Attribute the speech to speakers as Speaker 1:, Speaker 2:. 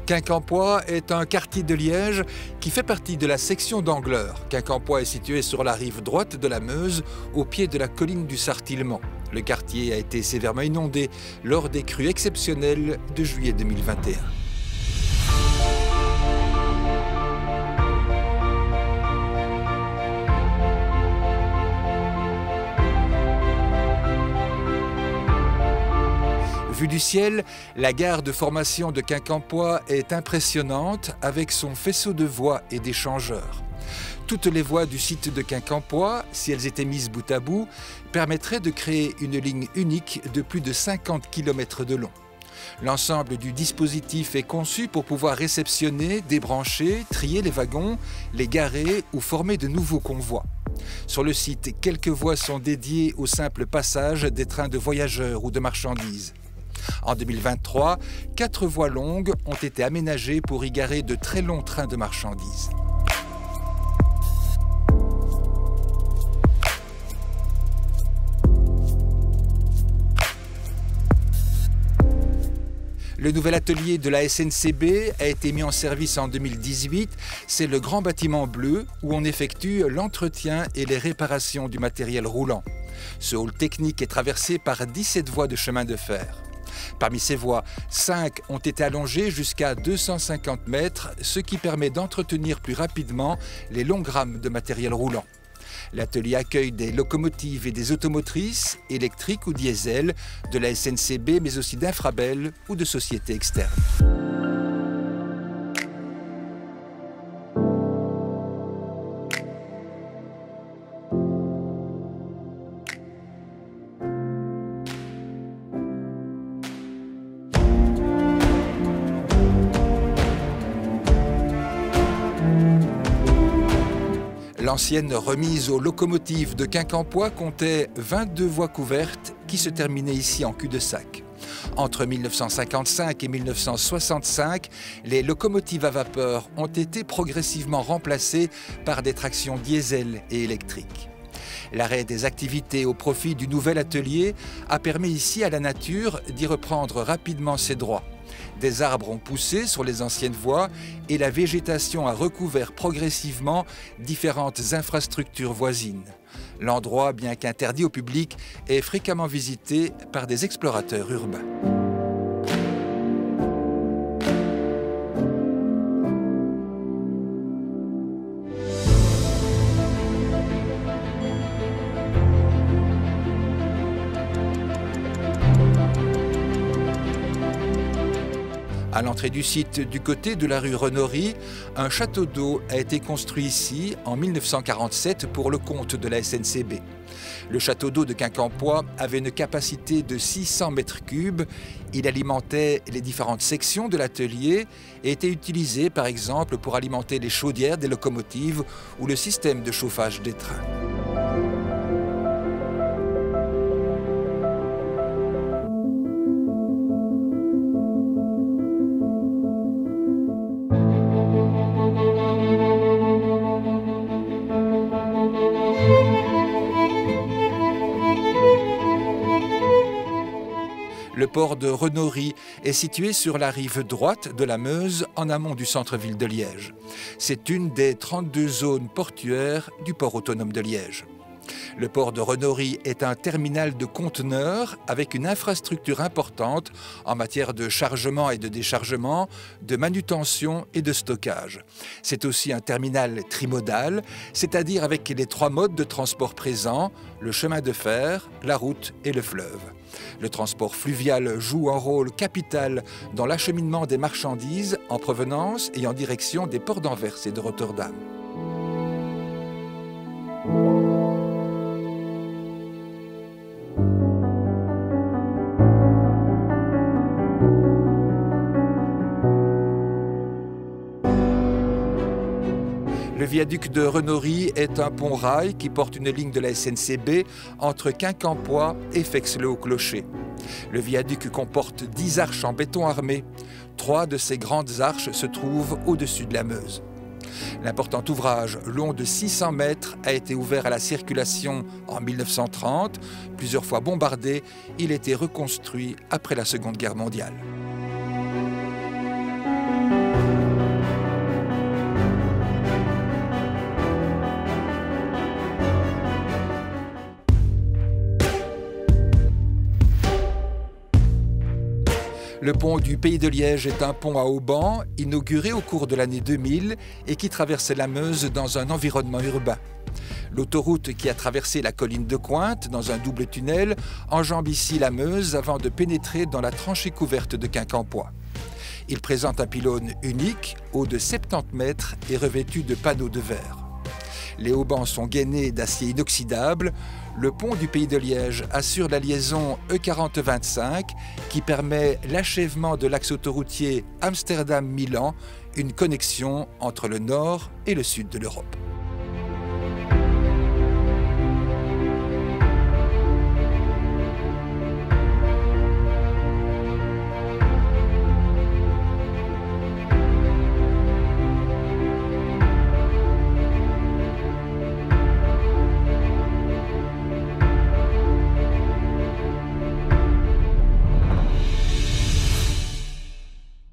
Speaker 1: Quincampoix est un quartier de Liège qui fait partie de la section d'Angleur. Quincampoix est situé sur la rive droite de la Meuse, au pied de la colline du Sartillement. Le quartier a été sévèrement inondé lors des crues exceptionnelles de juillet 2021. Vue du ciel, la gare de formation de Quincampoix est impressionnante avec son faisceau de voies et d'échangeurs. Toutes les voies du site de Quincampoix, si elles étaient mises bout à bout, permettraient de créer une ligne unique de plus de 50 km de long. L'ensemble du dispositif est conçu pour pouvoir réceptionner, débrancher, trier les wagons, les garer ou former de nouveaux convois. Sur le site, quelques voies sont dédiées au simple passage des trains de voyageurs ou de marchandises. En 2023, 4 voies longues ont été aménagées pour y garer de très longs trains de marchandises. Le nouvel atelier de la SNCB a été mis en service en 2018. C'est le grand bâtiment bleu où on effectue l'entretien et les réparations du matériel roulant. Ce hall technique est traversé par 17 voies de chemin de fer. Parmi ces voies, 5 ont été allongées jusqu'à 250 mètres, ce qui permet d'entretenir plus rapidement les longues rames de matériel roulant. L'atelier accueille des locomotives et des automotrices, électriques ou diesel, de la SNCB, mais aussi d'Infrabel ou de sociétés externes. L'ancienne remise aux locomotives de Quincampoix comptait 22 voies couvertes qui se terminaient ici en cul-de-sac. Entre 1955 et 1965, les locomotives à vapeur ont été progressivement remplacées par des tractions diesel et électriques. L'arrêt des activités au profit du nouvel atelier a permis ici à la nature d'y reprendre rapidement ses droits. Des arbres ont poussé sur les anciennes voies et la végétation a recouvert progressivement différentes infrastructures voisines. L'endroit, bien qu'interdit au public, est fréquemment visité par des explorateurs urbains. À l'entrée du site, du côté de la rue Renory, un château d'eau a été construit ici en 1947 pour le compte de la SNCB. Le château d'eau de Quincampoix avait une capacité de 600 mètres cubes. Il alimentait les différentes sections de l'atelier et était utilisé par exemple pour alimenter les chaudières des locomotives ou le système de chauffage des trains. Le port de Renory est situé sur la rive droite de la Meuse, en amont du centre-ville de Liège. C'est une des 32 zones portuaires du port autonome de Liège. Le port de Renory est un terminal de conteneurs avec une infrastructure importante en matière de chargement et de déchargement, de manutention et de stockage. C'est aussi un terminal trimodal, c'est-à-dire avec les 3 modes de transport présents, le chemin de fer, la route et le fleuve. Le transport fluvial joue un rôle capital dans l'acheminement des marchandises en provenance et en direction des ports d'Anvers et de Rotterdam. Le viaduc de Renory est un pont-rail qui porte une ligne de la SNCB entre Quincampoix et Fex-le-Haut-Clocher. Le viaduc comporte 10 arches en béton armé. 3 de ces grandes arches se trouvent au-dessus de la Meuse. L'important ouvrage, long de 600 mètres, a été ouvert à la circulation en 1930. Plusieurs fois bombardé, il a été reconstruit après la Seconde Guerre mondiale. Le pont du Pays de Liège est un pont à haubans inauguré au cours de l'année 2000 et qui traverse la Meuse dans un environnement urbain. L'autoroute qui a traversé la colline de Cointe dans un double tunnel enjambe ici la Meuse avant de pénétrer dans la tranchée couverte de Quincampoix. Il présente un pylône unique, haut de 70 mètres et revêtu de panneaux de verre. Les haubans sont gainés d'acier inoxydable. Le pont du Pays de Liège assure la liaison E40-25 qui permet l'achèvement de l'axe autoroutier Amsterdam-Milan, une connexion entre le nord et le sud de l'Europe.